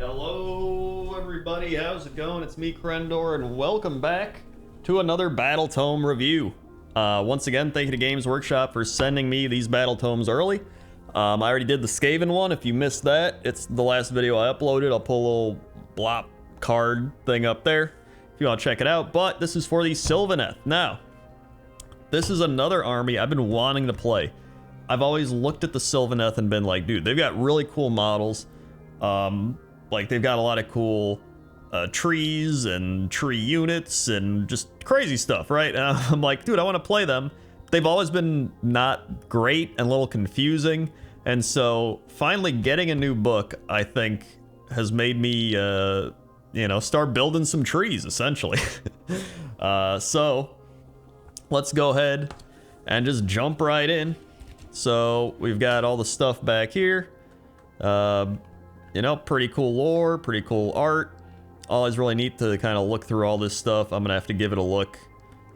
Hello everybody, how's it going? It's me, Krendor, and welcome back to another Battletome review. Once again, thank you to Games Workshop for sending me these Battletomes early. I already did the Skaven one. If you missed that, it's the last video I uploaded. I'll put a little blop card thing up there if you want to check it out. But this is for the Sylvaneth. Now, this is another army I've been wanting to play. I've always looked at the Sylvaneth and been like, dude, they've got really cool models. Like, they've got a lot of cool trees and tree units and just crazy stuff, right? And I'm like, dude, I want to play them. They've always been not great and a little confusing. And so finally getting a new book, I think, has made me, you know, start building some trees, essentially. So let's go ahead and just jump right in. So we've got all the stuff back here. You know, pretty cool lore, pretty cool art. Always really neat to kind of look through all this stuff. I'm gonna have to give it a look.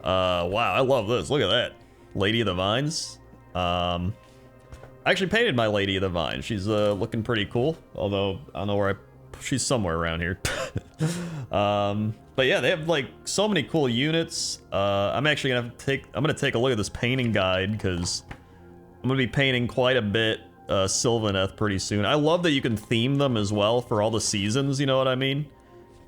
Wow, I love this. Look at that. Lady of the Vines. I actually painted my Lady of the Vines. She's looking pretty cool. Although, I don't know where she's somewhere around here. But yeah, they have like so many cool units. I'm actually gonna I'm gonna take a look at this painting guide because I'm gonna be painting quite a bit Sylvaneth pretty soon. I love that you can theme them as well for all the seasons, you know what I mean?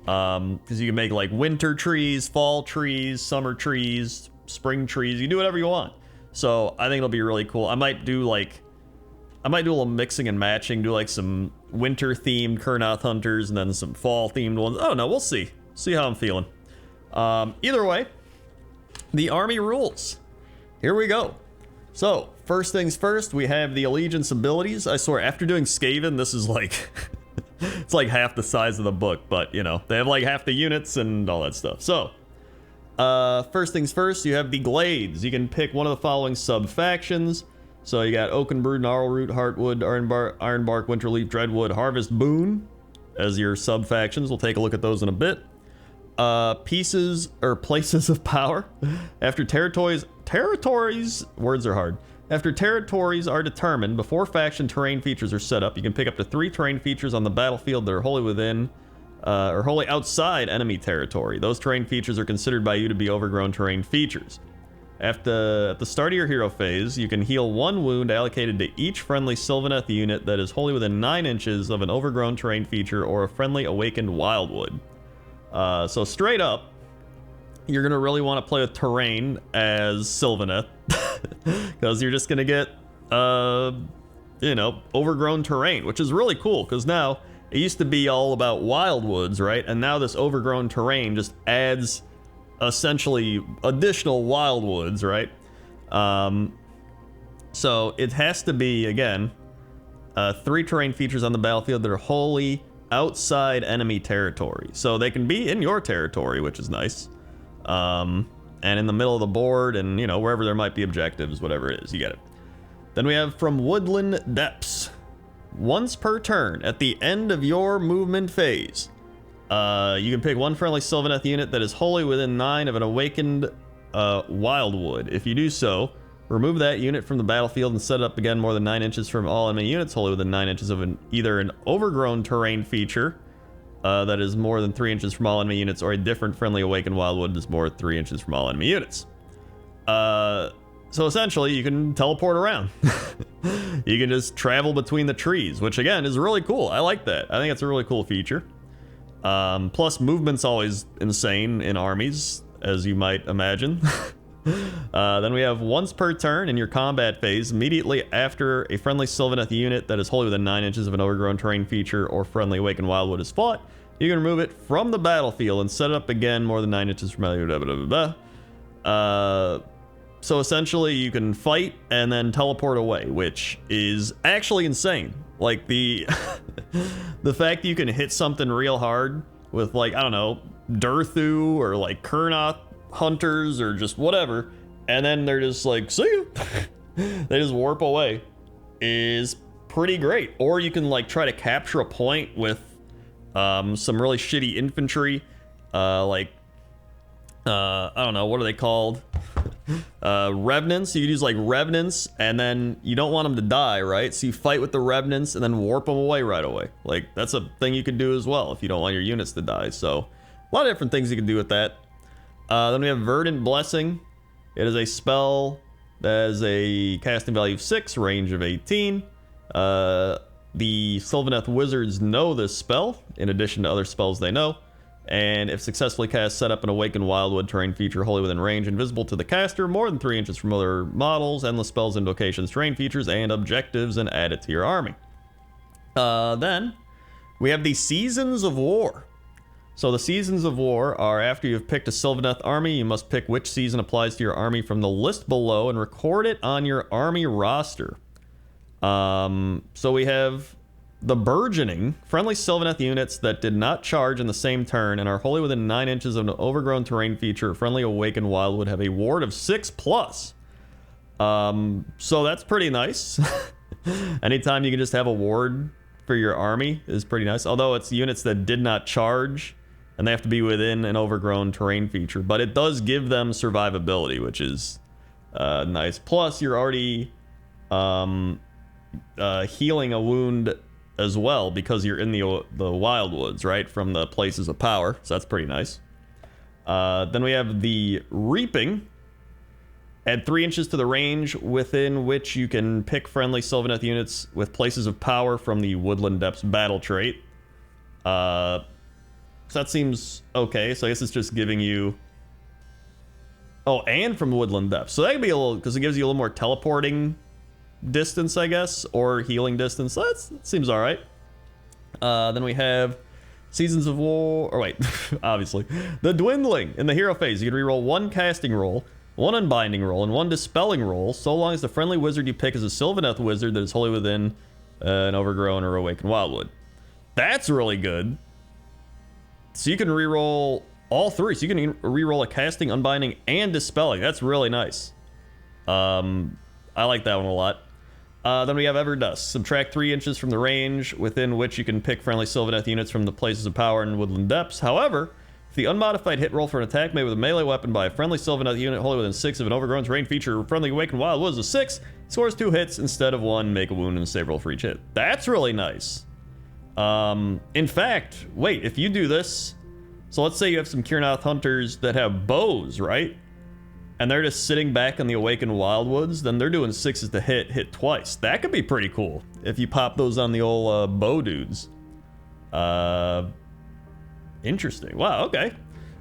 Because you can make like winter trees, fall trees, summer trees, spring trees. You can do whatever you want. So I think it'll be really cool. I might do a little mixing and matching, do like some winter themed Kurnoth hunters and then some fall themed ones. I don't know, we'll see. See how I'm feeling. Either way, the army rules. Here we go. So, first things first, we have the allegiance abilities. I swear, after doing Skaven, this is like, it's like half the size of the book, but you know, they have like half the units and all that stuff. So, first things first, you have the Glades. You can pick one of the following sub-factions. So you got Oakenbrood, Gnarlroot, Heartwood, Ironbark, Winterleaf, Dreadwood, Harvest Boon as your sub-factions. We'll take a look at those in a bit. Pieces or places of power. After territories, words are hard. After territories are determined, before faction terrain features are set up, you can pick up to 3 terrain features on the battlefield that are wholly within or wholly outside enemy territory. Those terrain features are considered by you to be overgrown terrain features. At the start of your hero phase, you can heal 1 wound allocated to each friendly Sylvaneth unit that is wholly within 9 inches of an overgrown terrain feature or a friendly awakened wildwood. So straight up, you're going to really want to play with terrain as Sylvaneth, because you're just going to get, you know, overgrown terrain, which is really cool, because now, it used to be all about wildwoods, right? And now this overgrown terrain just adds, essentially, additional wildwoods, right? So it has to be, again, 3 terrain features on the battlefield that are wholly outside enemy territory. So they can be in your territory, which is nice. And in the middle of the board and, you know, wherever there might be objectives, whatever it is, you get it. Then we have from Woodland Depths. Once per turn, at the end of your movement phase, you can pick 1 friendly Sylvaneth unit that is wholly within 9 of an awakened wildwood. If you do so, remove that unit from the battlefield and set it up again more than 9 inches from all enemy units wholly within 9 inches of either an overgrown terrain feature that is more than 3 inches from all enemy units, or a different friendly awakened wildwood that is more than 3 inches from all enemy units. So essentially, you can teleport around. You can just travel between the trees, which again is really cool. I like that. I think it's a really cool feature. Plus, movement's always insane in armies, as you might imagine. Then we have once per turn in your combat phase, immediately after a friendly Sylvaneth unit that is wholly within 9 inches of an overgrown terrain feature or friendly awakened wildwood is fought, you can remove it from the battlefield and set it up again more than 9 inches from blah, blah, blah, blah. So essentially you can fight and then teleport away, which is actually insane. Like the the fact that you can hit something real hard with, like, I don't know, Durthu or like Kurnoth hunters or just whatever, and then they're just like, see you. They just warp away, is pretty great. Or you can like try to capture a point with some really shitty infantry, I don't know, what are they called? Revenants, you could use like Revenants, and then you don't want them to die, right? So you fight with the Revenants and then warp them away right away. Like, that's a thing you could do as well if you don't want your units to die. So, a lot of different things you can do with that. Then we have Verdant Blessing. It is a spell that has a casting value of 6, range of 18. The Sylvaneth Wizards know this spell, in addition to other spells they know. And if successfully cast, set up an Awakened Wildwood terrain feature wholly within range, invisible to the caster, more than 3 inches from other models, endless spells, invocations, terrain features, and objectives, and add it to your army. Then, we have the Seasons of War. So the Seasons of War are after you've picked a Sylvaneth army, you must pick which season applies to your army from the list below and record it on your army roster. So we have the Burgeoning, friendly Sylvaneth units that did not charge in the same turn and are wholly within 9 inches of an overgrown terrain feature. Friendly Awakened Wildwood have a ward of 6+. So that's pretty nice. Anytime you can just have a ward for your army is pretty nice. Although it's units that did not charge and they have to be within an overgrown terrain feature. But it does give them survivability, which is nice. Plus, you're already healing a wound as well because you're in the wildwoods, right, from the places of power. So that's pretty nice. Then we have the Reaping. Add 3 inches to the range within which you can pick friendly Sylvaneth units with places of power from the Woodland Depths battle trait. So that seems okay. So I guess it's just giving you... Oh, and from Woodland Depths. So that could be a little... Because it gives you a little more teleporting distance, I guess, or healing distance. So that seems all right. Then we have Seasons of War, or wait, obviously, the Dwindling. In the hero phase, you can reroll 1 casting roll, 1 unbinding roll, and 1 dispelling roll, so long as the friendly wizard you pick is a Sylvaneth wizard that is wholly within an overgrown or awakened wildwood. That's really good. So you can reroll all 3. So you can reroll a casting, unbinding, and dispelling. That's really nice. I like that one a lot. Then we have Everdusk. Subtract 3 inches from the range within which you can pick friendly Sylvaneth units from the places of power in Woodland Depths. However, if the unmodified hit roll for an attack made with a melee weapon by a friendly Sylvaneth unit wholly within 6 of an overgrown terrain feature, friendly Awakened Wildwood is a 6, scores 2 hits instead of 1, make a wound and save roll for each hit. That's really nice. In fact, wait, if you do this, so let's say you have some Kiernoth hunters that have bows, right? And they're just sitting back in the Awakened Wildwoods, then they're doing 6s to hit twice. That could be pretty cool if you pop those on the old bow dudes. Interesting. Wow, okay.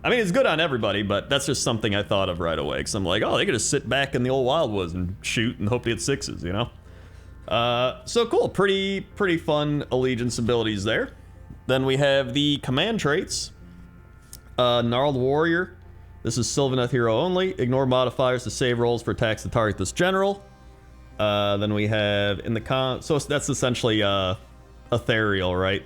I mean, it's good on everybody, but that's just something I thought of right away. Because I'm like, oh, they could just sit back in the old Wildwoods and shoot and hope to hit 6s, you know? So cool. Pretty fun allegiance abilities there. Then we have the command traits. Gnarled Warrior. This is Sylvaneth hero only. Ignore modifiers to save rolls for attacks that target this general. Then we have in the so that's essentially ethereal, right?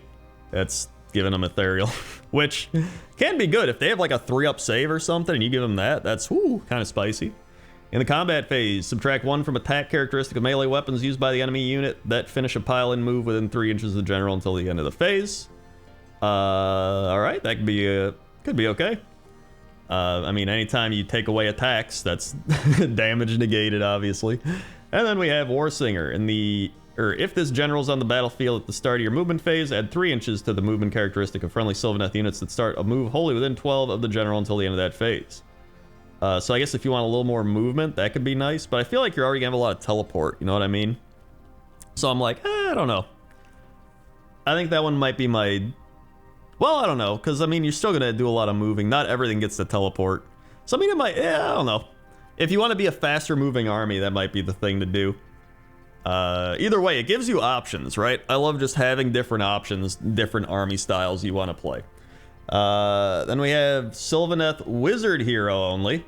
That's giving them ethereal, which can be good if they have like a 3-up save or something, and you give them that. That's kind of spicy. In the combat phase, subtract 1 from attack characteristic of melee weapons used by the enemy unit that finish a pile-in move within 3 inches of the general until the end of the phase. All right, that could be okay. I mean, anytime you take away attacks, that's damage negated, obviously. And then we have Warsinger. If this general's on the battlefield at the start of your movement phase, add 3 inches to the movement characteristic of friendly Sylvaneth units that start a move wholly within 12 of the general until the end of that phase. So I guess if you want a little more movement, that could be nice. But I feel like you're already gonna have a lot of teleport, you know what I mean? So I'm like, I don't know. I think that one might be my... Well, I don't know, because, I mean, you're still going to do a lot of moving. Not everything gets to teleport. So, I mean, it might... I don't know. If you want to be a faster moving army, that might be the thing to do. Either way, it gives you options, right? I love just having different options, different army styles you want to play. Then we have Sylvaneth Wizard Hero only.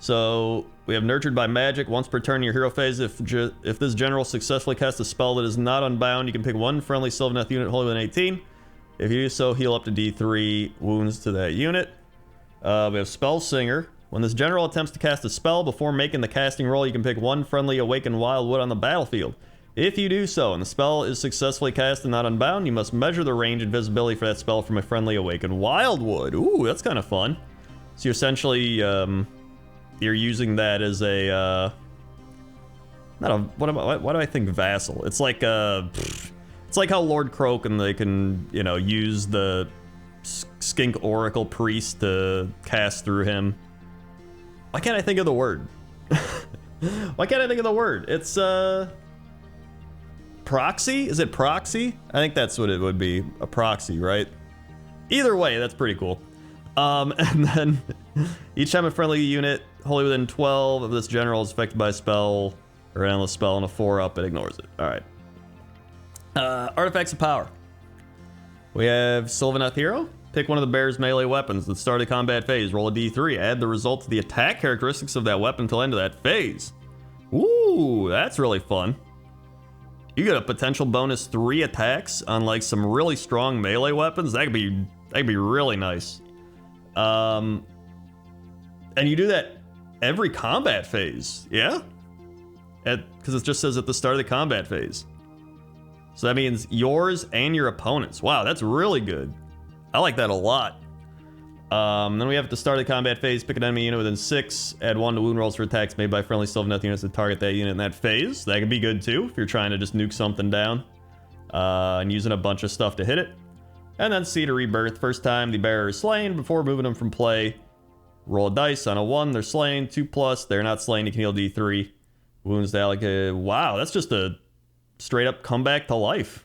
So, we have Nurtured by Magic. Once per turn in your hero phase, if this general successfully casts a spell that is not unbound, you can pick 1 friendly Sylvaneth unit wholly within 18. If you do so, heal up to D3 wounds to that unit. We have Spell Singer. When this general attempts to cast a spell before making the casting roll, you can pick 1 friendly Awakened Wildwood on the battlefield. If you do so, and the spell is successfully cast and not unbound, you must measure the range and visibility for that spell from a friendly Awakened Wildwood. Ooh, that's kind of fun. So you're essentially you're using that as a, not a, why do I think vassal? It's like it's like how Lord Croak and they can, you know, use the Skink Oracle Priest to cast through him. Why can't I think of the word? Why can't I think of the word? It's, proxy? Is it proxy? I think that's what it would be, a proxy, right? Either way, that's pretty cool. And then each time a friendly unit wholly within 12 of this general is affected by a spell or endless spell on a 4-up, it ignores it. All right. Artifacts of power. We have Sylvaneth Hero. Pick one of the bear's melee weapons at the start of the combat phase. Roll a d3. Add the result to the attack characteristics of that weapon until the end of that phase. Ooh, that's really fun. You get a potential bonus 3 attacks on like some really strong melee weapons. That could be really nice. And you do that every combat phase, yeah? Because it just says at the start of the combat phase. So that means yours and your opponent's. Wow, that's really good. I like that a lot. Then we have at the start of the combat phase, pick an enemy unit within 6, add 1 to wound rolls for attacks made by friendly Sylvaneth units that target that unit in that phase. That could be good too, if you're trying to just nuke something down and using a bunch of stuff to hit it. And then Seed of Rebirth. First time the bearer is slain, before moving them from play, roll a dice. On a 1, they're slain. 2+, they're not slain, you can heal D3. Wounds to allocate. Wow, that's just a straight up comeback to life.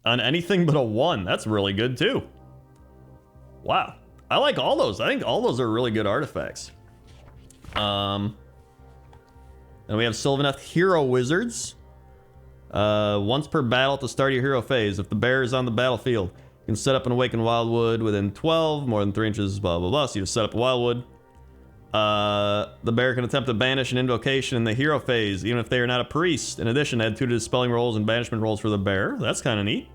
On anything but a 1, that's really good too. Wow. I like all those. I think all those are really good artifacts. And we have Sylvaneth Hero Wizards. Once per battle at the start of your hero phase. If the bear is on the battlefield, you can set up an Awakened Wildwood within 12, more than 3 inches, blah, blah, blah. So you just set up a Wildwood. The bear can attempt to banish an invocation in the hero phase, even if they are not a priest. In addition, add 2 to dispelling rolls and banishment rolls for the bear. That's kind of neat.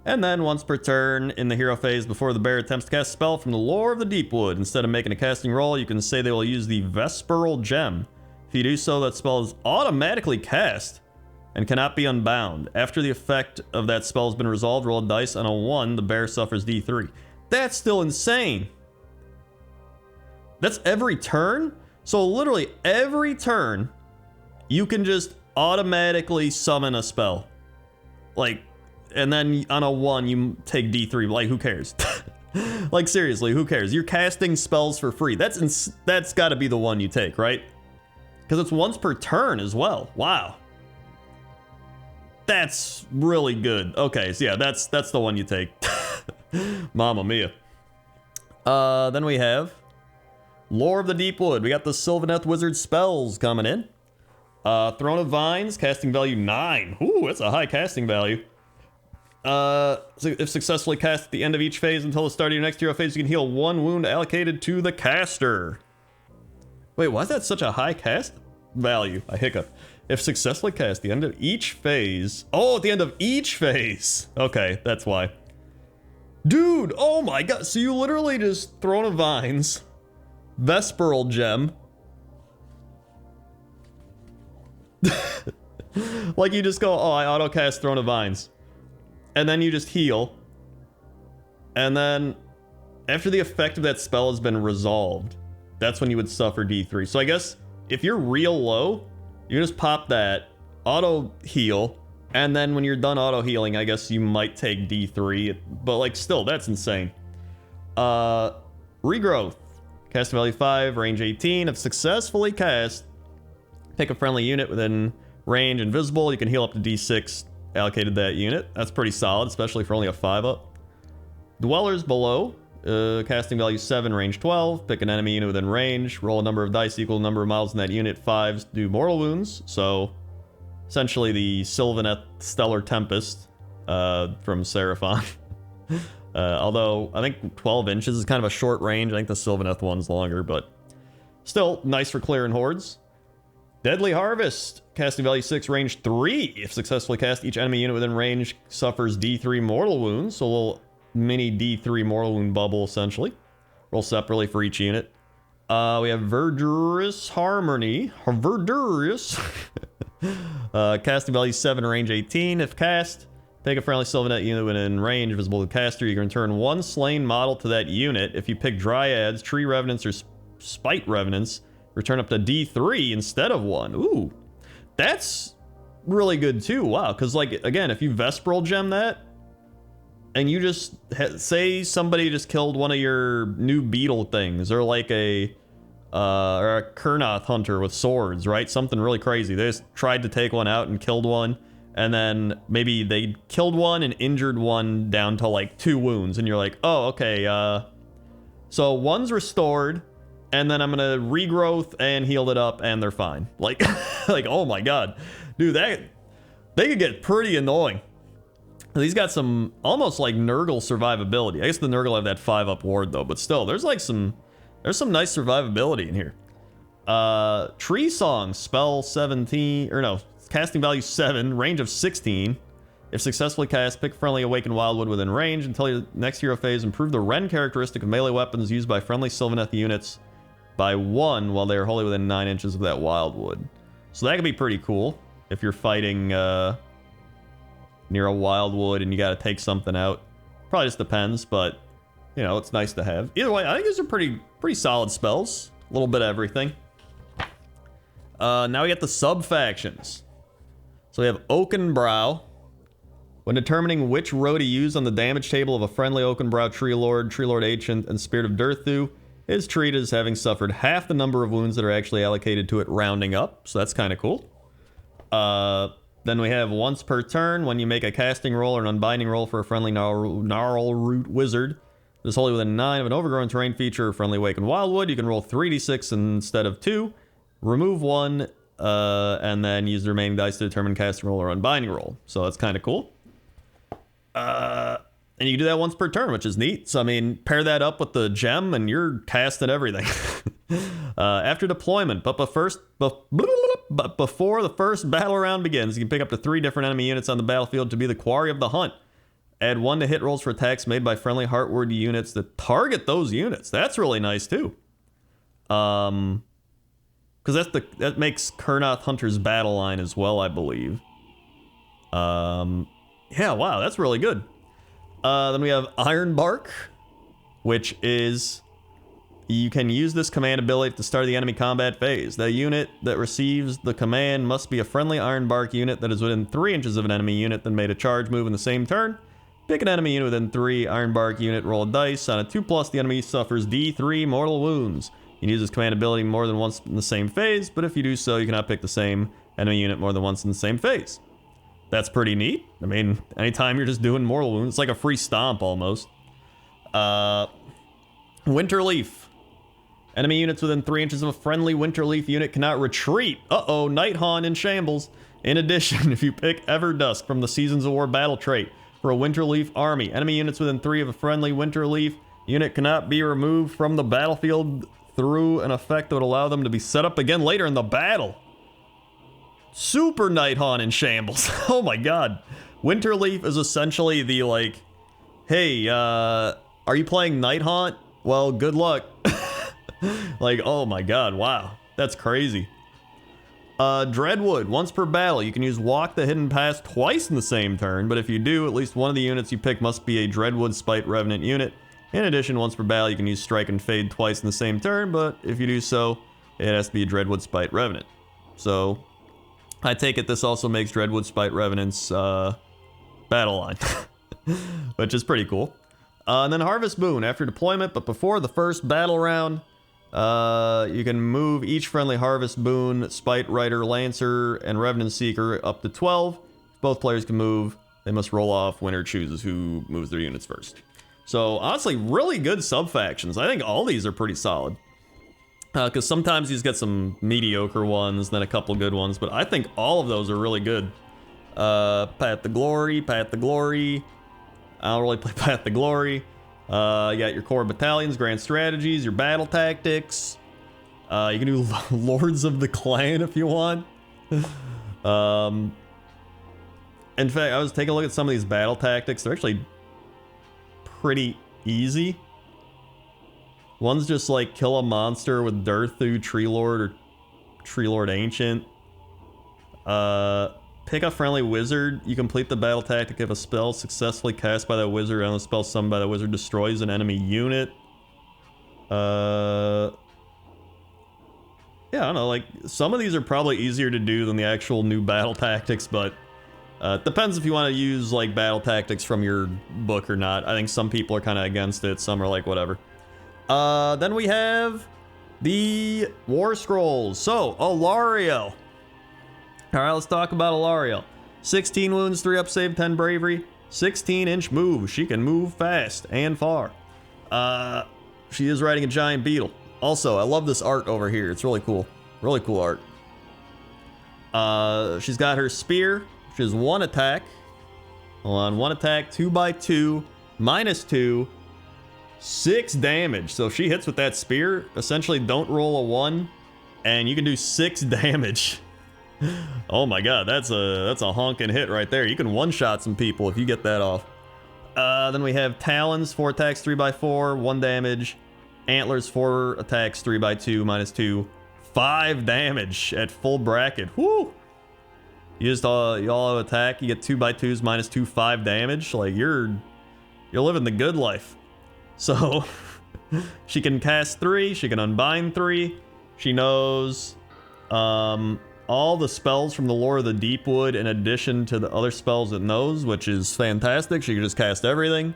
And then once per turn in the hero phase, before the bear attempts to cast a spell from the lore of the Deepwood, instead of making a casting roll, you can say they will use the Vesperal Gem. If you do so, that spell is automatically cast and cannot be unbound. After the effect of that spell has been resolved, roll a dice. On a 1, the bear suffers D3. That's still insane. That's every turn? So literally every turn, you can just automatically summon a spell. Like, and then on a 1, you take D3. Like, who cares? Like, seriously, who cares? You're casting spells for free. That's got to be the one you take, right? Because it's once per turn as well. Wow. That's really good. Okay, so yeah, that's the one you take. Mamma mia. Then we have Lore of the Deepwood. We got the Sylvaneth Wizard spells coming in. Throne of Vines, casting value 9. Ooh, that's a high casting value. So if successfully cast at the end of each phase until the start of your next hero phase, you can heal 1 wound allocated to the caster. Wait, why is that such a high cast value? I hiccup. If successfully cast at the end of each phase. Oh, at the end of each phase. Okay, that's why. Dude, oh my god. So you literally just Throne of Vines, Vesperal Gem. Like you just go, oh, I auto cast Throne of Vines. And then you just heal. And then after the effect of that spell has been resolved, that's when you would suffer D3. So I guess if you're real low, you just pop that, auto heal, and then when you're done auto healing, I guess you might take D3. But like still, that's insane. Regrowth. Cast value 5, range 18. If successfully cast, pick a friendly unit within range invisible. You can heal up to D6 allocated that unit. That's pretty solid, especially for only a 5-up. Dwellers below. Casting value 7, range 12. Pick an enemy unit within range. Roll a number of dice equal to the number of models in that unit. 5s do mortal wounds. So essentially the Sylvaneth Stellar Tempest from Seraphon. Although I think 12 inches is kind of a short range. I think the Sylvaneth one's longer, but still nice for clearing hordes. Deadly Harvest. Casting value 6, range 3. If successfully cast, each enemy unit within range suffers D3 mortal wounds. So a little mini D3 mortal wound bubble, essentially. Roll separately for each unit. We have Verdurous Harmony. Verdurous. Casting value 7, range 18. If cast, take a friendly Sylvaneth unit within range visible to the caster. You can return 1 slain model to that unit. If you pick Dryads, Tree Revenants, or Spite Revenants, Return up to D3 instead of 1. Ooh, that's really good too. Wow, because like, again, if you Vesperal Gem that, and you just, say somebody just killed one of your new beetle things, or like or a Kurnoth hunter with swords, right? Something really crazy. They just tried to take one out and killed one, and then maybe they killed one and injured one down to like 2 wounds, and you're like, oh, okay, so one's restored, and then I'm gonna regrowth and heal it up, and they're fine. Like, like, oh my god. Dude, they could get pretty annoying. He's got some almost like Nurgle survivability. I guess the Nurgle have that 5-up ward though, but still, there's some nice survivability in here. Tree Song, spell 17, or no, casting value 7, range of 16. If successfully cast, pick friendly awakened wildwood within range until your next hero phase. Improve the Ren characteristic of melee weapons used by friendly Sylvaneth units by 1 while they are wholly within 9 inches of that wildwood. So that could be pretty cool if you're fighting near a wildwood and you got to take something out. Probably just depends, but you know, it's nice to have. Either way, I think these are pretty solid spells. A little bit of everything. Now we got the sub-factions. So we have Oaken Brow. When determining which row to use on the damage table of a friendly Oaken Brow Treelord, Treelord Ancient, and Spirit of Durthu is treated as having suffered half the number of wounds that are actually allocated to it, rounding up. So that's kind of cool. Then we have once per turn, when you make a casting roll or an unbinding roll for a friendly Gnarl Root Wizard, this wholly within 9 of an overgrown terrain feature or friendly awakened wildwood, you can roll 3d6 instead of 2, remove 1, and then use the remaining dice to determine casting roll or unbinding roll. So that's kind of cool. And you can do that once per turn, which is neat. So, I mean, pair that up with the gem and you're casting everything. After deployment, but before the first battle round begins, you can pick up to 3 different enemy units on the battlefield to be the quarry of the hunt. Add 1 to hit rolls for attacks made by friendly Heartward units that target those units. That's really nice too. Because that makes Kurnoth Hunter's battle line as well, I believe. Yeah, wow, that's really good. Then we have Ironbark, which is, you can use this command ability at the start of the enemy combat phase. The unit that receives the command must be a friendly Ironbark unit that is within 3 inches of an enemy unit that made a charge move in the same turn. Pick an enemy unit within 3, Ironbark unit, roll a dice. On a 2+, the enemy suffers D3 mortal wounds. You can use this command ability more than once in the same phase, but if you do so, you cannot pick the same enemy unit more than once in the same phase. That's pretty neat. I mean, anytime you're just doing mortal wounds, it's like a free stomp almost. Winterleaf. Enemy units within 3 inches of a friendly Winterleaf unit cannot retreat. Uh-oh, Nighthaunt in shambles. In addition, if you pick Everdusk from the Seasons of War battle trait for a Winterleaf army, enemy units within 3 of a friendly Winterleaf unit cannot be removed from the battlefield through an effect that would allow them to be set up again later in the battle. Super Nighthaunt in shambles. Oh my god. Winterleaf is essentially the like, hey, are you playing Nighthaunt? Well, good luck. Like, oh my god, wow. That's crazy. Dreadwood, once per battle, you can use Walk the Hidden Path twice in the same turn, but if you do, at least one of the units you pick must be a Dreadwood Spite Revenant unit. In addition, once per battle, you can use Strike and Fade twice in the same turn, but if you do so, it has to be a Dreadwood Spite Revenant. So, I take it this also makes Dreadwood Spite Revenant's battle line, which is pretty cool. And then Harvest Boon, after deployment, but before the first battle round, you can move each friendly Harvest Boon, Spite Rider, Lancer, and Revenant Seeker up to 12. If both players can move, they must roll off. Winner chooses who moves their units first. So, honestly, really good sub-factions. I think all these are pretty solid. Because sometimes you just get some mediocre ones, then a couple good ones, but I think all of those are really good. Path to Glory. I don't really play Path to Glory. You got your core battalions, grand strategies, your battle tactics. You can do Lords of the Clan if you want. In fact, I was taking a look at some of these battle tactics. They're actually pretty easy. One's just like kill a monster with Durthu, Treelord, or Treelord Ancient. Pick a friendly wizard. You complete the battle tactic if a spell successfully cast by that wizard and the spell summoned by the wizard destroys an enemy unit. yeah, I don't know, like, some of these are probably easier to do than the actual new battle tactics, but it depends if you want to use, like, battle tactics from your book or not. I think some people are kind of against it, some are like, whatever. Then we have the War Scrolls. So, Alario. Alright, let's talk about Alario. 16 wounds, 3 up save, 10 bravery, 16-inch move. She can move fast and far. She is riding a giant beetle. Also, I love this art over here. It's really cool. Really cool art. She's got her spear, which is 1 attack. Hold on, 1 attack, 2x2, -2, 6 damage. So if she hits with that spear, essentially don't roll a 1, and you can do 6 damage. Oh my god, that's a honking hit right there. You can one-shot some people if you get that off. Then we have Talons, 4 attacks, 3x4, 1 damage. Antlers, 4 attacks, 3x2, -2, 5 damage at full bracket. Woo! You just you all attack, you get 2x2s, -2, 5 damage. Like, you're living the good life. So she can cast 3, she can unbind 3. She knows all the spells from the Lore of the Deepwood in addition to the other spells it knows, which is fantastic. She can just cast everything.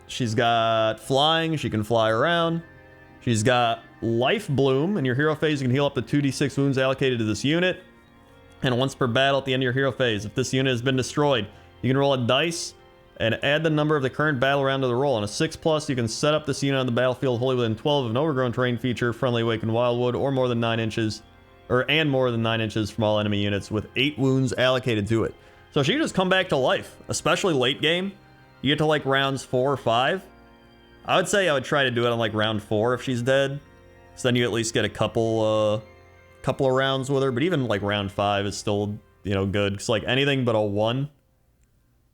She's got flying, she can fly around. She's got Life Bloom. In your hero phase, you can heal up to 2d6 wounds allocated to this unit. And once per battle at the end of your hero phase, if this unit has been destroyed, you can roll a dice and add the number of the current battle round to the roll. On a 6+, you can set up this unit on the battlefield wholly within 12 of an overgrown terrain feature, friendly awakened wildwood, or more than 9 inches, and more than 9 inches from all enemy units with 8 wounds allocated to it. So she can just come back to life, especially late game. You get to like rounds 4 or 5. I would say I would try to do it on like round 4 if she's dead, so then you at least get a couple of rounds with her. But even like round 5 is still, you know, good. Because like anything but a 1.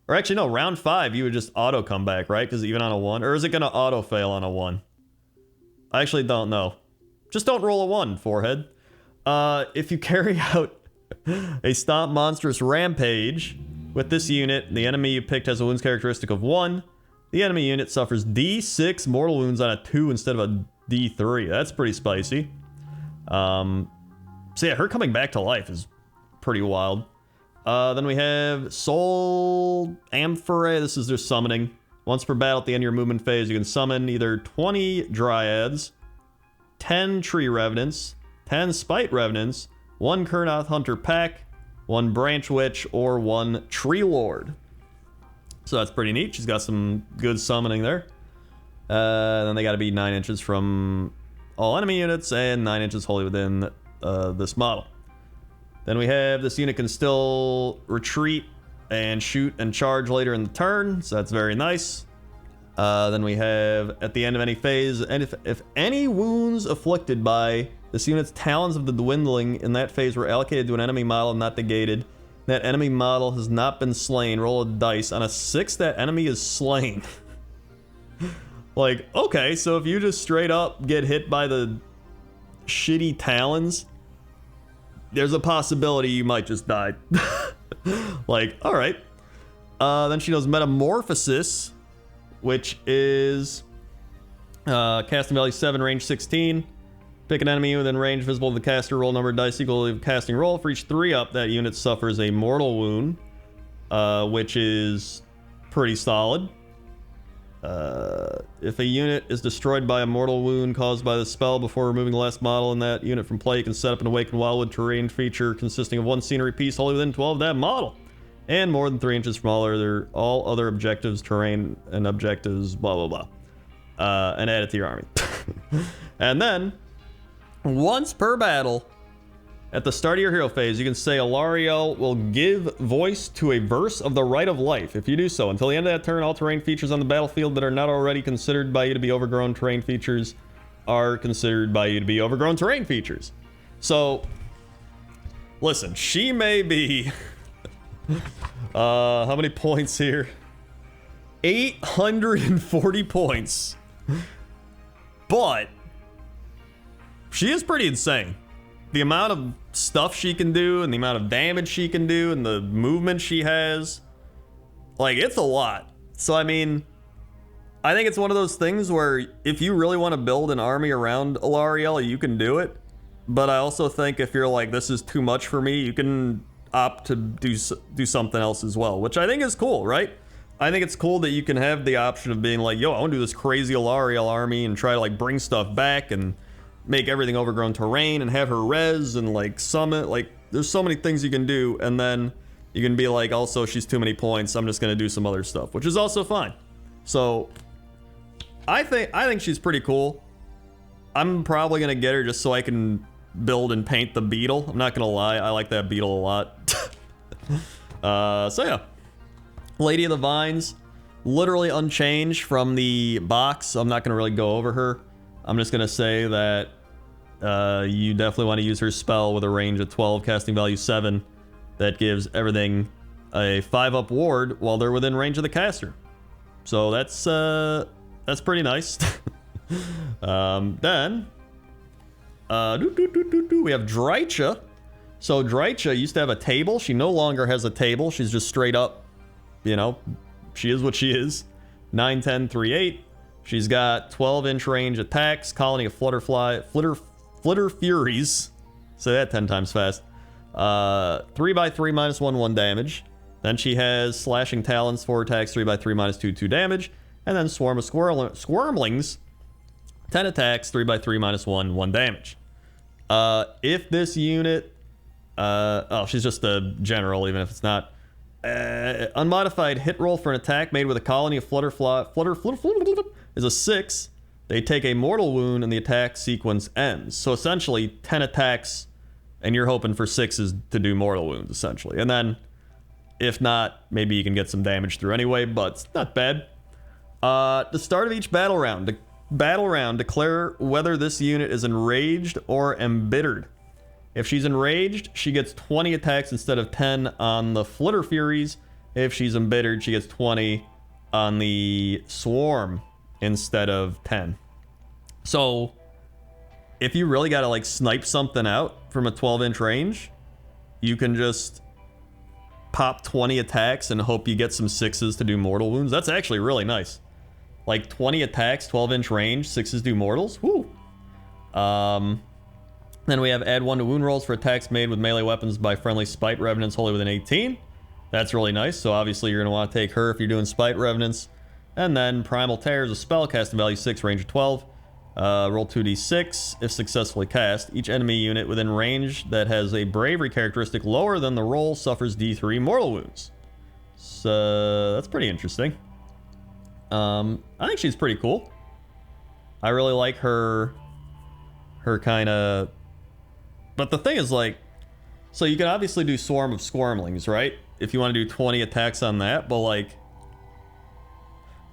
Or actually, no, round 5, you would just auto come back, right? Because even on a 1, or is it going to auto fail on a 1? I actually don't know. Just don't roll a 1, forehead. If you carry out a Stomp Monstrous Rampage with this unit, the enemy you picked has a wounds characteristic of 1. The enemy unit suffers D6 mortal wounds on a 2 instead of a D3. That's pretty spicy. So yeah, her coming back to life is pretty wild. Then we have Soul Amphorae. This is their summoning. Once per battle at the end of your movement phase, you can summon either 20 Dryads, 10 Tree Revenants, 10 Spite Revenants, 1 Kurnoth Hunter Pack, 1 Branch Witch, or 1 Treelord. So that's pretty neat. She's got some good summoning there. Then they got to be 9 inches from all enemy units and 9 inches wholly within this model. Then we have this unit can still retreat and shoot and charge later in the turn, so that's very nice. Then we have at the end of any phase, and if any wounds afflicted by this unit's Talons of the Dwindling in that phase were allocated to an enemy model and not negated, that enemy model has not been slain, roll a dice. On a 6, that enemy is slain. Like, okay, so if you just straight up get hit by the shitty Talons, there's a possibility you might just die. Like, alright. Then she knows Metamorphosis, which is casting value 7, range 16. Pick an enemy within range visible to the caster, roll number of dice equal to the casting roll. For each 3 up, that unit suffers a mortal wound, which is pretty solid. If a unit is destroyed by a mortal wound caused by the spell before removing the last model in that unit from play, you can set up an Awakened Wildwood terrain feature consisting of 1 scenery piece wholly within 12 of that model, and more than 3 inches from all other objectives, terrain, and objectives, blah blah blah, and add it to your army. And then, once per battle, at the start of your hero phase, you can say Alario will give voice to a verse of the Rite of Life. If you do so, until the end of that turn, all terrain features on the battlefield that are not already considered by you to be overgrown terrain features are considered by you to be overgrown terrain features. So, listen, she may be... how many points here? 840 points. But she is pretty insane. The amount of stuff she can do and the amount of damage she can do and the movement she has, like, it's a lot. So I mean, I think it's one of those things where if you really want to build an army around Alarielle, you can do it. But I also think if you're like, this is too much for me, you can opt to do something else as well, which I think is cool, right? I think it's cool that you can have the option of being like, yo, I want to do this crazy Alarielle army and try to like bring stuff back and make everything overgrown terrain and have her res and like summit. Like, there's so many things you can do, and then you can be like, also, she's too many points, I'm just gonna do some other stuff, which is also fine. So I think she's pretty cool. I'm probably gonna get her just so I can build and paint the beetle. I'm not gonna lie, I like that beetle a lot. So yeah. Lady of the Vines, literally unchanged from the box. I'm not gonna really go over her. I'm just gonna say that you definitely want to use her spell with a range of 12, casting value 7. That gives everything a 5-up ward while they're within range of the caster. So that's pretty nice. Then we have Drycha. So Drycha used to have a table. She no longer has a table. She's just straight up, you know, she is what she is. 9, 10, 3, 8. She's got 12-inch range attacks, colony of flitter furies. Say that 10 times fast. 3/3 -1/1 damage. Then she has slashing talons, 4 attacks, 3/3 -2/2 damage. And then swarm of squirmlings, 10 attacks, 3/3 -1/1 damage. If this unit, oh, she's just a general, even if it's not. Unmodified hit roll for an attack made with a colony of flutter is a 6. They take a mortal wound and the attack sequence ends. So essentially 10 attacks and you're hoping for 6s to do mortal wounds, essentially. And then if not, maybe you can get some damage through anyway, but it's not bad. The start of each battle round, declare whether this unit is enraged or embittered. If she's enraged, she gets 20 attacks instead of 10 on the Flitter Furies. If she's embittered, she gets 20 on the Swarm instead of 10. So, if you really gotta like snipe something out from a 12-inch range, you can just pop 20 attacks and hope you get some 6s to do mortal wounds. That's actually really nice. Like 20 attacks, 12-inch range, 6s do mortals. Woo! Then we have add 1 to wound rolls for attacks made with melee weapons by friendly Spite Revenants wholly within 18. That's really nice. So obviously you're going to want to take her if you're doing Spite Revenants. And then Primal Tear is a spell, casting value 6, range of 12. Roll 2d6 if successfully cast. Each enemy unit within range that has a bravery characteristic lower than the roll suffers d3 mortal wounds. So that's pretty interesting. I think she's pretty cool. I really like her kind of... But the thing is, like, so you can obviously do Swarm of Squirmlings, right? If you want to do 20 attacks on that, but like...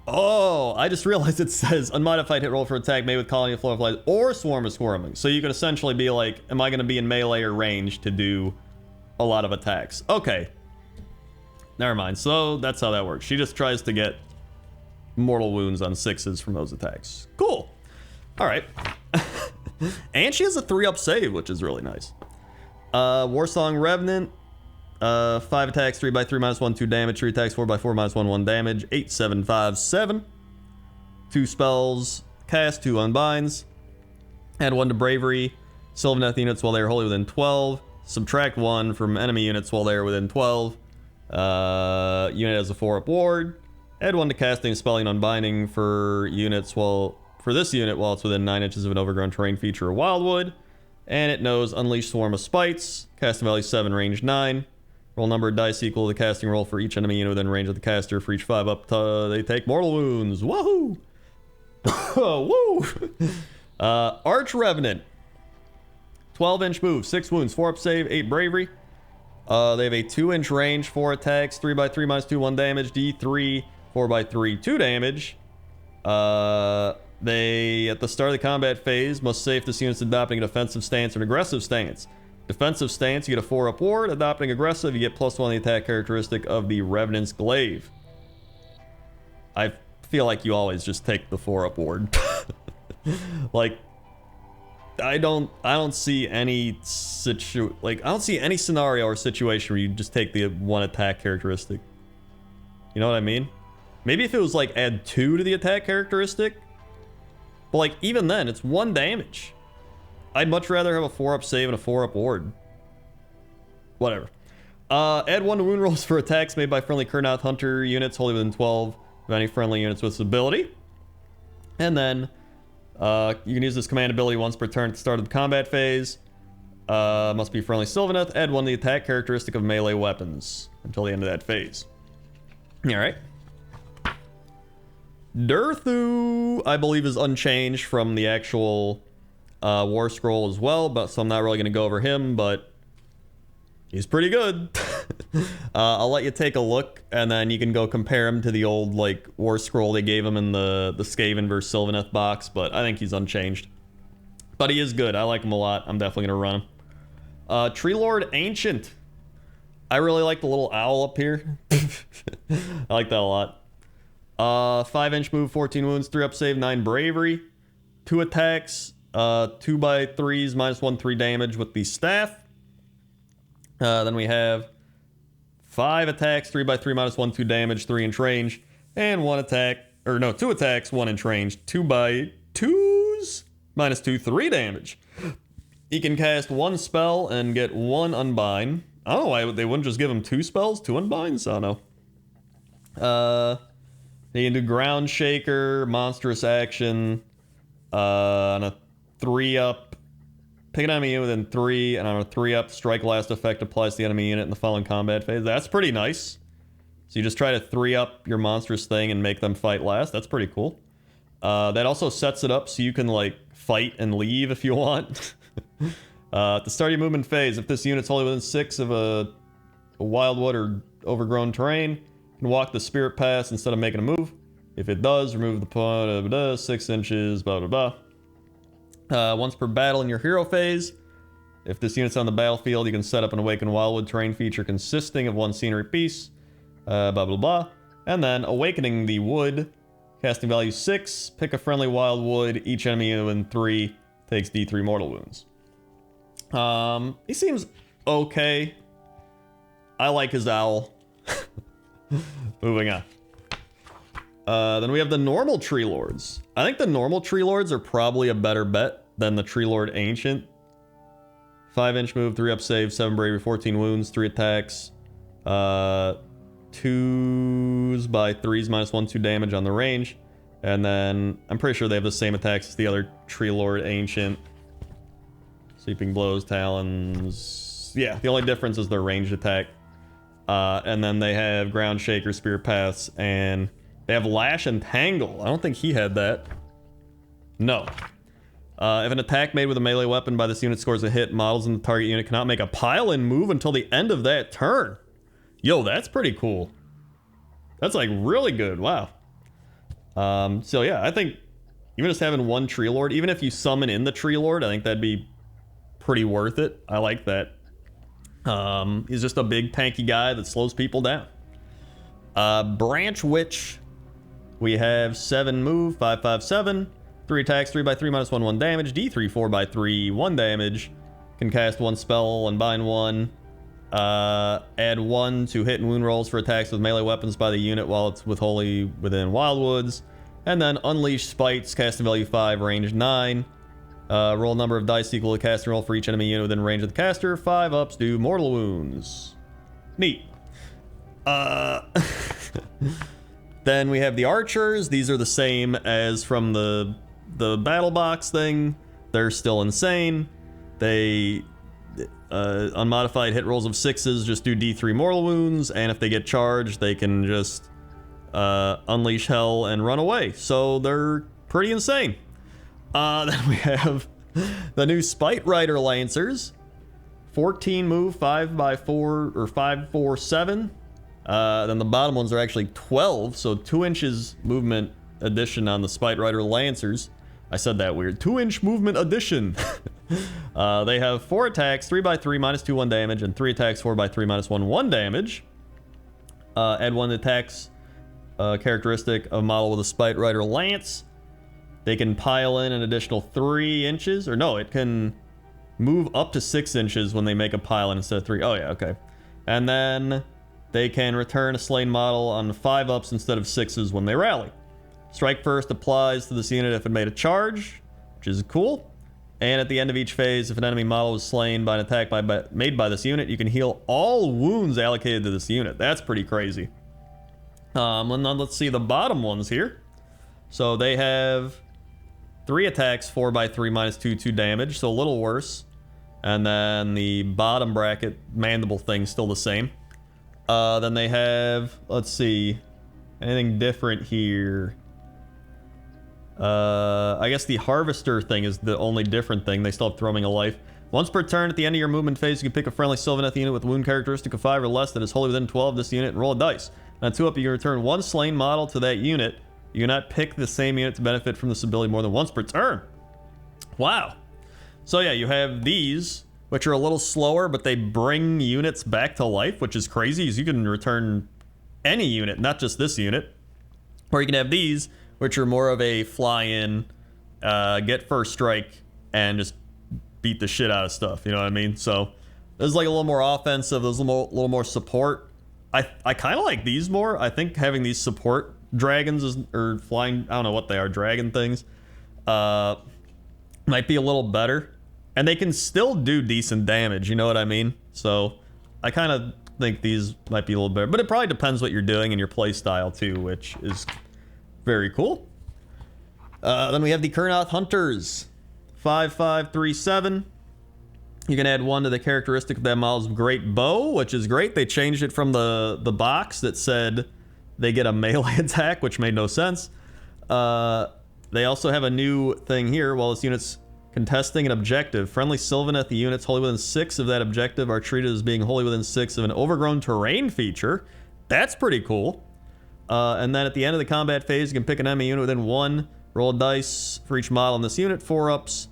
Oh, I just realized it says unmodified hit roll for attack made with colony of flutterflies or Swarm of Squirmlings. So you can essentially be like, am I going to be in melee or range to do a lot of attacks? Okay. Never mind. So that's how that works. She just tries to get mortal wounds on 6s from those attacks. Cool. All right. And she has a 3-up save, which is really nice. Warsong Revenant. 5 attacks, 3/3 -1/2 damage. 3 attacks, 4/4 -1/1 damage. 8, 7, 5, 7. 2 spells. Cast, 2 unbinds. Add 1 to bravery. Sylvaneth units while they are wholly within 12. Subtract 1 from enemy units while they are within 12. Unit has a 4-up ward. Add 1 to casting, spelling, unbinding for units for this unit while it's within 9 inches of an overgrown terrain feature or wildwood. And it knows Unleash Swarm of Spites. Casting value 7, range 9. Roll number of dice equal to the casting roll for each enemy unit within range of the caster. For each 5-up, they take mortal wounds. Woohoo! Woo! Arch Revenant. 12-inch move, 6 wounds, 4-up save, 8 bravery. They have a 2-inch range, 4 attacks, 3/3 -2/1 damage, D3, 4/3, 2 damage. They, at the start of the combat phase, must say if this unit's adopting a defensive stance or an aggressive stance. Defensive stance, you get a 4-up ward. Adopting aggressive, you get +1 the attack characteristic of the Revenant's Glaive. I feel like you always just take the 4-up ward. Like, I don't see any I don't see any scenario or situation where you just take the 1 attack characteristic. You know what I mean? Maybe if it was like add 2 to the attack characteristic. But like even then, it's 1 damage. I'd much rather have a 4-up save and a 4-up ward. Whatever. Add 1 to wound rolls for attacks made by friendly Kurnoth Hunter units wholly within 12 of any friendly units with this ability. And then you can use this command ability once per turn at the start of the combat phase. Must be friendly Sylvaneth. Add 1 to the attack characteristic of melee weapons until the end of that phase. Alright. Durthu, I believe, is unchanged from the actual War Scroll as well, but so I'm not really going to go over him, but he's pretty good. I'll let you take a look, and then you can go compare him to the old like War Scroll they gave him in the Skaven vs Sylvaneth box, but I think he's unchanged. But he is good. I like him a lot. I'm definitely going to run him. Treelord Ancient. I really like the little owl up here. I like that a lot. 5-inch move, 14 wounds, 3-up save, 9 bravery, 2 attacks, 2x3s, -1/3 damage with the staff. Then we have 5 attacks, 3x3, -1/2 damage, 3-inch range, and 1 attack, or no, 2 attacks, 1-inch range, 2x2s, -2, 3 damage. He can cast 1 spell and get 1 unbind. I don't know why they wouldn't just give him 2 spells, 2 unbinds. I don't know. He can do Ground Shaker, Monstrous Action, on a 3-up, pick an enemy within 3, and on a 3-up, Strike Last effect applies to the enemy unit in the following combat phase. That's pretty nice. So you just try to 3-up your monstrous thing and make them fight last. That's pretty cool. That also sets it up so you can like fight and leave if you want. At the start of your movement phase, if this unit's only within 6 of a wildwood or overgrown terrain, you can walk the spirit path instead of making a move. If it does, remove the point, 6 inches, blah, blah, blah. Once per battle in your hero phase, if this unit's on the battlefield, you can set up an Awakened Wildwood terrain feature consisting of 1 scenery piece, blah, blah, blah. And then Awakening the Wood, casting value 6, pick a friendly wildwood, each enemy within 3 takes D3 mortal wounds. He seems okay. I like his owl. Moving on. Then we have the normal Treelords. I think the normal Treelords are probably a better bet than the Treelord Ancient. 5-inch move, 3-up save, 7 bravery, 14 wounds, 3 attacks. 2s by 3s, -1/2 damage on the range. And then I'm pretty sure they have the same attacks as the other Treelord Ancient. Sweeping blows, talons. Yeah, the only difference is their ranged attack. And then they have Ground Shaker, Spirit Paths, and they have Lash and Tangle. I don't think he had that. No. If an attack made with a melee weapon by this unit scores a hit, models in the target unit cannot make a pile-in move until the end of that turn. Yo, that's pretty cool. That's like really good. Wow. So yeah, I think even just having 1 Treelord, even if you summon in the Treelord, I think that'd be pretty worth it. I like that. He's just a big tanky guy that slows people down. Branch Witch. We have 7 move, 5/5/7, 3 attacks, 3x3 -1/1 damage, D3 4x3 1 damage. Can cast 1 spell and bind 1. Add 1 to hit and wound rolls for attacks with melee weapons by the unit while it's wholly within Wildwoods. And then Unleash Spites, casting value 5, range 9. Roll number of dice equal to casting roll for each enemy unit within range of the caster. 5 ups do mortal wounds. Neat. Then we have the archers. These are the same as from the battle box thing. They're still insane. They unmodified hit rolls of 6s just do D3 mortal wounds, and if they get charged, they can just unleash hell and run away. So they're pretty insane. Then we have the new Spite Rider Lancers. 14 move, 5x4 or 5/4/7. Then the bottom ones are actually 12, so 2 inches movement addition on the Spite Rider Lancers. I said that weird. 2-inch movement addition. They have 4 attacks, 3x3 -2/1 damage, and 3 attacks, 4x3 -1/1 damage. Add 1 attacks characteristic of model with a Spite Rider Lance. They can pile in an additional 3 inches, or no, it can move up to 6 inches when they make a pile in instead of 3. Oh yeah, okay. And then they can return a slain model on 5-ups instead of 6s when they rally. Strike first applies to this unit if it made a charge, which is cool. And at the end of each phase, if an enemy model was slain by an attack made by this unit, you can heal all wounds allocated to this unit. That's pretty crazy. And then let's see the bottom ones here. So they have 3 attacks, 4x3, -2 damage, so a little worse. And then the bottom bracket mandible thing's still the same. Then they have, let's see, anything different here. I guess the harvester thing is the only different thing. They still have throbbing of life. Once per turn, at the end of your movement phase, you can pick a friendly Sylvaneth unit with wound characteristic of 5 or less that is wholly within 12 of this unit and roll a dice. On 2-up, you can return 1 slain model to that unit. You cannot pick the same unit to benefit from this ability more than once per turn. Wow. So yeah, you have these, which are a little slower, but they bring units back to life, which is crazy, as you can return any unit, not just this unit. Or you can have these, which are more of a fly-in, get first strike, and just beat the shit out of stuff, you know what I mean? So there's like a little more offensive, there's a little more support. I kind of like these more. I think having these support dragons or flying, I don't know what they are, dragon things, might be a little better. And they can still do decent damage, you know what I mean? So I kind of think these might be a little better, but it probably depends what you're doing and your play style too, which is very cool. Then we have the Kurnoth Hunters. 5/5/3/7. You can add 1 to the characteristic of that model's great bow, which is great. They changed it from the box that said they get a melee attack, which made no sense. They also have a new thing here. While this unit's contesting an objective, friendly Sylvaneth units wholly within 6 of that objective are treated as being wholly within 6 of an overgrown terrain feature. That's pretty cool. And then at the end of the combat phase, you can pick an enemy unit within 1, roll a dice for each model in this unit, 4-ups,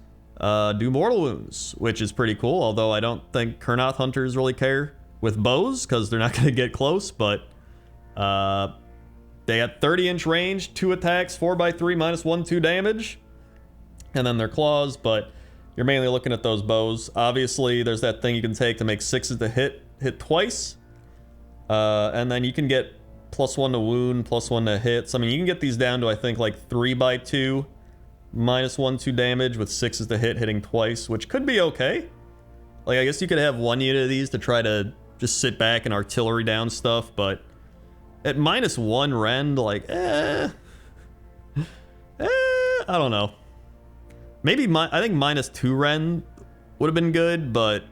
do mortal wounds, which is pretty cool, although I don't think Kurnoth Hunters really care with bows, because they're not going to get close, but they got 30-inch range, 2 attacks, 4x3, -1/2 damage, and then their claws, but you're mainly looking at those bows. Obviously, there's that thing you can take to make 6s to hit twice, and then you can get +1 to wound, +1 to hits. I mean, you can get these down to, I think, like 3x2, -1/2 damage with 6s to hitting twice, which could be okay. Like, I guess you could have 1 unit of these to try to just sit back and artillery down stuff, but at -1 rend, like, I don't know. Maybe, I think -2 rend would have been good, but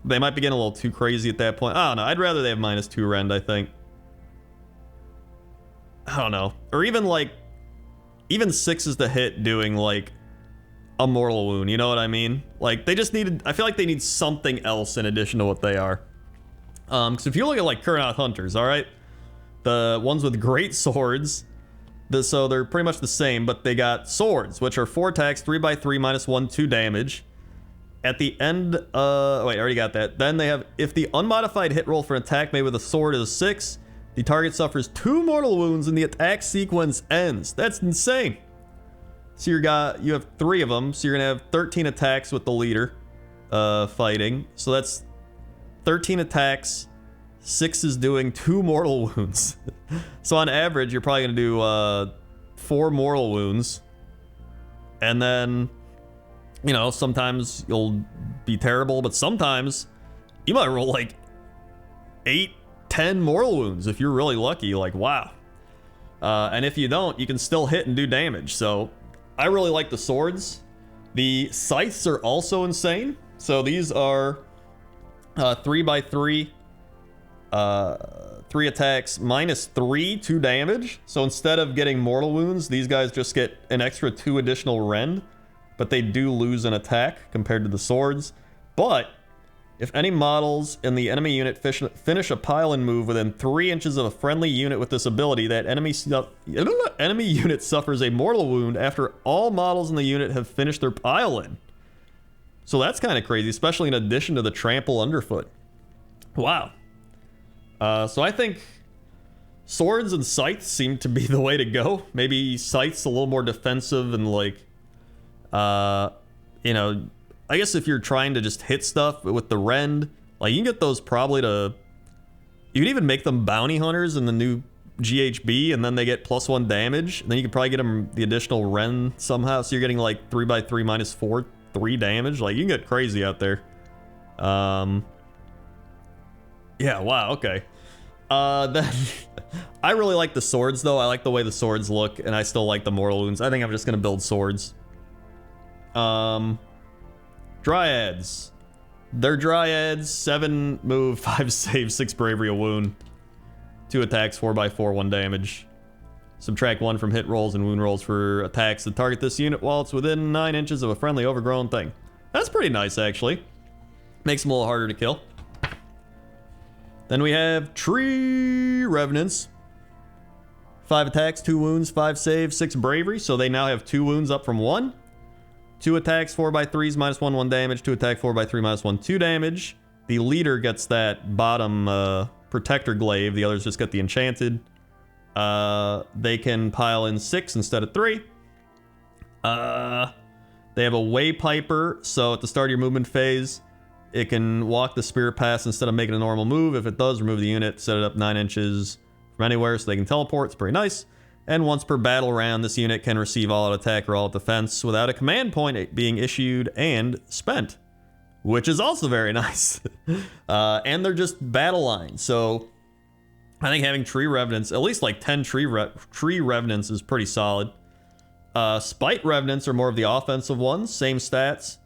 they might be getting a little too crazy at that point. I don't know. I'd rather they have -2 rend, I think. I don't know. Or even, like, even 6s to hit doing, like, a mortal wound, you know what I mean? Like, they just needed, I feel like they need something else in addition to what they are. Because if you look at, like, Kurnoth Hunters, alright? The ones with great swords, so they're pretty much the same, but they got swords, which are 4 attacks, 3x3, -1/2 damage. At the end, wait, I already got that. Then they have, if the unmodified hit roll for an attack made with a sword is a 6, the target suffers 2 mortal wounds and the attack sequence ends. That's insane. So you have 3 of them, so you're gonna have 13 attacks with the leader fighting. So that's 13 attacks, 6 is doing 2 mortal wounds. So on average, you're probably gonna do 4 mortal wounds. And then, you know, sometimes you'll be terrible, but sometimes you might roll like 8, 10 mortal wounds if you're really lucky. Like, wow. And if you don't, you can still hit and do damage. So I really like the swords. The scythes are also insane. So these are 3x3, 3 attacks, -3, 2 damage. So instead of getting mortal wounds, these guys just get an extra 2 additional rend, but they do lose an attack compared to the swords. But if any models in the enemy unit finish a pile-in move within 3 inches of a friendly unit with this ability, that enemy unit suffers a mortal wound after all models in the unit have finished their pile-in. So that's kind of crazy, especially in addition to the trample underfoot. Wow. So I think swords and scythes seem to be the way to go. Maybe scythes a little more defensive and, like, you know, I guess if you're trying to just hit stuff with the rend, like, you can get those probably to You could even make them bounty hunters in the new GHB, and then they get +1 damage. And then you could probably get them the additional Ren somehow. So you're getting like 3/3 -4, 3 damage. Like, you can get crazy out there. Yeah, wow, okay. Then I really like the swords, though. I like the way the swords look, and I still like the mortal wounds. I think I'm just gonna build swords. Dryads. They're Dryads, 7 move, 5 save, 6 bravery, a wound. 2 attacks, 4/4, 1 damage. Subtract 1 from hit rolls and wound rolls for attacks that target this unit while it's within 9 inches of a friendly overgrown thing. That's pretty nice, actually. Makes them a little harder to kill. Then we have Tree Revenants. 5 attacks, 2 wounds, 5 saves, 6 bravery. So they now have 2 wounds up from 1. 2 attacks, 4/3s, -1, 1 damage. 2 attack, 4/3, -1, 2 damage. The leader gets that bottom protector glaive. The others just get the enchanted. They can pile in 6 instead of 3. They have a Waypiper, so at the start of your movement phase, it can walk the spirit path instead of making a normal move. If it does, remove the unit, set it up 9 inches from anywhere so they can teleport. It's pretty nice. And once per battle round, this unit can receive all-out attack or all-out defense without a command point being issued and spent, which is also very nice. And they're just battle lines, so I think having Tree Revenants, at least like 10 Tree Revenants is pretty solid. Spite Revenants are more of the offensive ones, same stats,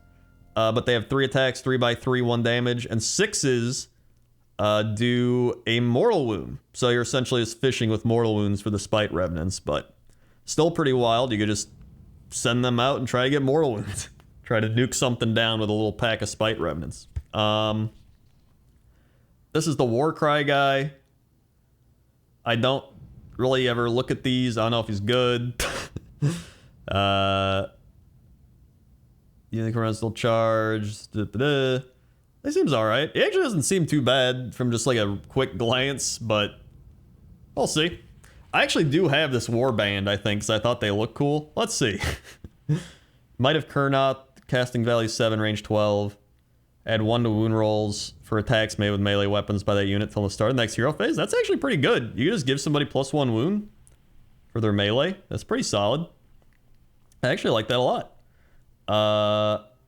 but they have 3 attacks, 3/3, 1 damage, and 6s do a mortal wound. So you're essentially just fishing with mortal wounds for the Spite Revenants, but still pretty wild. You could just send them out and try to get mortal wounds. Try to nuke something down with a little pack of Spite Revenants. This is the Warcry guy. I don't really ever look at these. I don't know if he's good. You think we're still charged? He seems alright. He actually doesn't seem too bad from just like a quick glance, but we'll see. I actually do have this warband, I think, because I thought they looked cool. Let's see. Might have Kurnoth, casting value 7, range 12. Add 1 to wound rolls for attacks made with melee weapons by that unit till the start of the next hero phase. That's actually pretty good. You can just give somebody +1 wound for their melee. That's pretty solid. I actually like that a lot.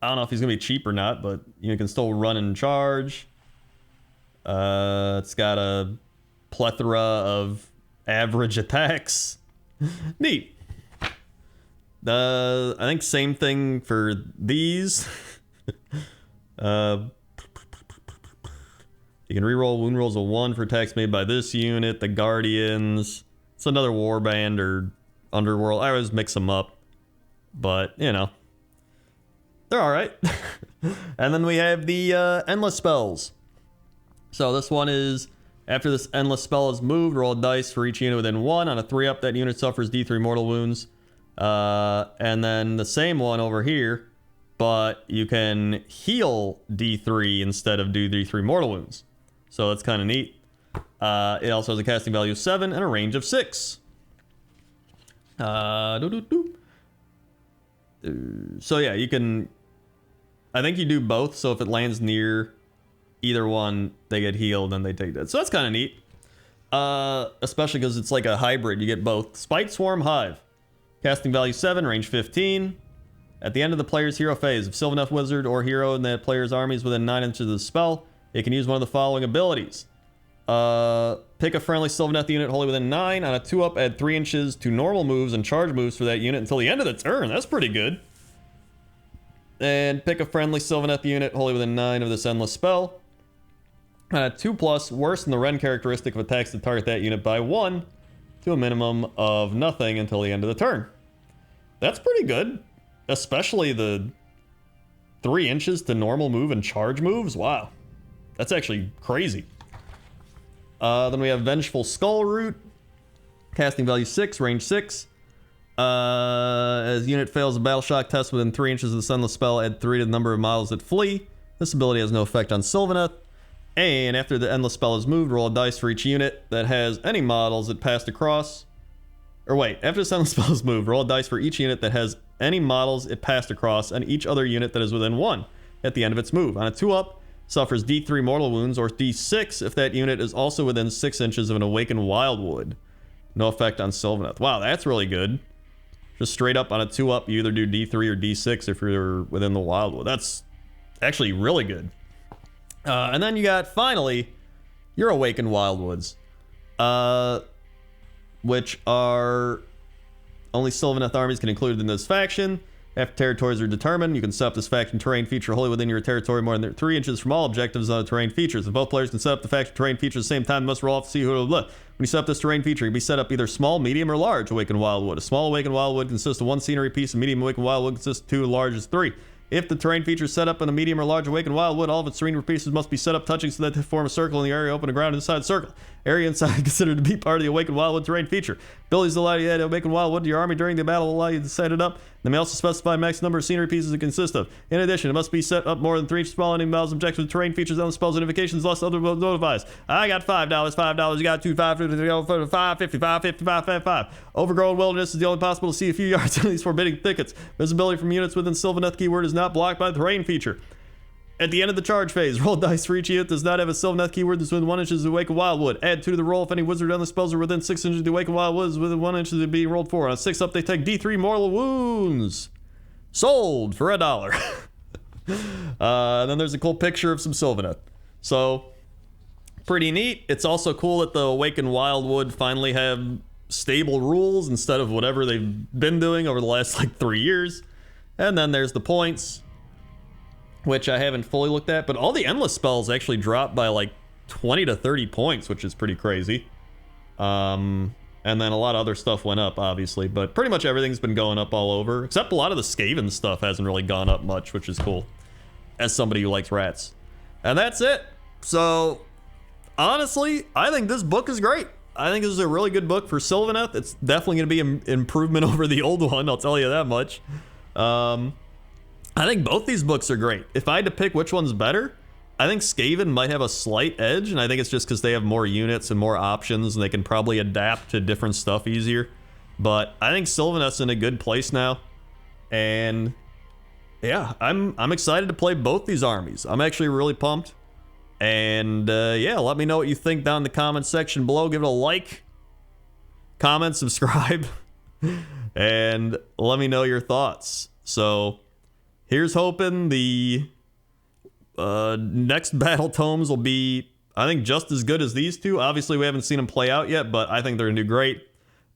I don't know if he's gonna be cheap or not, but you can still run and charge. It's got a plethora of average attacks. Neat. I think same thing for these. You can reroll wound rolls of 1 for attacks made by this unit. The Guardians. It's another warband or Underworld. I always mix them up, but you know. They're alright. And then we have the Endless Spells. So this one is, after this Endless Spell is moved, roll a dice for each unit within 1. On a 3-up, that unit suffers D3 mortal wounds. And then the same one over here, but you can heal D3 instead of do D3 mortal wounds. So that's kind of neat. It also has a casting value of 7 and a range of 6. So yeah, you can... I think you do both, so if it lands near either one, they get healed and they take that. So that's kind of neat. Especially because it's like a hybrid. You get both. Spite Swarm Hive. Casting value 7, range 15. At the end of the player's hero phase, if Sylvaneth Wizard or hero in that player's army is within 9 inches of the spell, it can use one of the following abilities. Pick a friendly Sylvaneth unit wholly within 9. On a 2-up, add 3 inches to normal moves and charge moves for that unit until the end of the turn. That's pretty good. And pick a friendly Sylvaneth unit wholly within 9 of this endless spell. On a 2+, worsen the Ren characteristic of attacks that target that unit by 1 to a minimum of nothing until the end of the turn. That's pretty good. Especially the 3 inches to normal move and charge moves. Wow. That's actually crazy. Then we have Vengeful Skull Root. Casting value 6, range 6. As unit fails a battle shock test within 3 inches of the sunless spell, add 3 to the number of models that flee. This ability has no effect on Sylvaneth. And after the endless spell is moved, roll a dice for each unit that has any models that passed across. Or wait, after the endless spell is moved, roll a dice for each unit that has any models it passed across and each other unit that is within 1 at the end of its move. On a 2-up, suffers D3 mortal wounds, or D6 if that unit is also within 6 inches of an awakened wildwood. No effect on Sylvaneth. Wow, that's really good. Just straight up on a 2-up, you either do D3 or D6 if you're within the wildwood. That's actually really good. And then you got, finally, your awakened wildwoods. Which are... only Sylvaneth armies can include in this faction. After territories are determined, you can set up this faction terrain feature wholly within your territory more than 3 inches from all objectives on the terrain features. If both players can set up the faction terrain feature at the same time, they must roll off to see who will blah. When you set up this terrain feature, it can be set up either small, medium, or large awakened wildwood. A small awakened wildwood consists of 1 scenery piece, and medium awakened wildwood consists of 2, and large is 3. If the terrain feature is set up in a medium or large awakened wildwood, all of its scenery pieces must be set up touching so that they form a circle in the area open to ground inside the circle. Area inside considered to be part of the awakened wildwood terrain feature. Abilities allow you to add awakened wildwood to your army during the battle, allow you to set it up. They may also specify max number of scenery pieces it consists of. In addition, it must be set up more than 3 inches small, enemy battles, objectives, with terrain features, on spells, notifications, lost other notifies. I got $5, you got 2, 5, 50, 5. Overgrown wilderness is the only possible to see a few yards in these forbidding thickets. Visibility from units within Sylvaneth keyword is not blocked by the terrain feature. At the end of the charge phase, roll dice for each unit does not have a Sylvaneth keyword that's within 1 inch of the awakened wildwood. Add 2 to the roll if any wizard on the spells are within 6 inches of the awakened wildwood is within 1 inch of the being rolled for. On a 6 up, they take D3 mortal wounds. Sold for $1. And then there's a cool picture of some Sylvaneth. So, pretty neat. It's also cool that the awakened wildwood finally have stable rules instead of whatever they've been doing over the last like 3 years. And then there's the points, which I haven't fully looked at, but all the endless spells actually dropped by like 20 to 30 points, which is pretty crazy. And then a lot of other stuff went up, obviously, but pretty much everything's been going up all over, except a lot of the Skaven stuff hasn't really gone up much, which is cool, as somebody who likes rats. And that's it. So, honestly, I think this book is great. I think this is a really good book for Sylvaneth. It's definitely going to be an improvement over the old one, I'll tell you that much. I think both these books are great. If I had to pick which one's better, I think Skaven might have a slight edge, and I think it's just because they have more units and more options, and they can probably adapt to different stuff easier. But I think Sylvaneth's in a good place now, and yeah, I'm excited to play both these armies. I'm actually really pumped, and yeah, let me know what you think down in the comment section below. Give it a like, comment, subscribe, and let me know your thoughts. So here's hoping the next Battletomes will be, I think, just as good as these two. Obviously, we haven't seen them play out yet, but I think they're going to do great.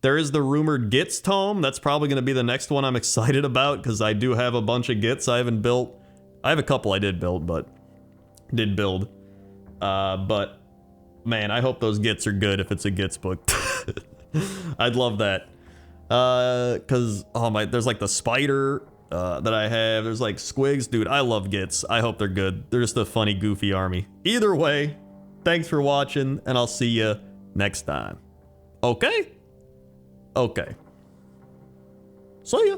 There is the rumored Gits tome. That's probably going to be the next one I'm excited about, because I do have a bunch of Gits I haven't built. I have a couple I did build. But man, I hope those Gits are good if it's a Gits book. I'd love that. Because, oh my, there's like the spider that I have. There's like squigs. Dude, I love Gits. I hope they're good. They're just a funny, goofy army. Either way, thanks for watching, and I'll see you next time. Okay? Okay. See ya.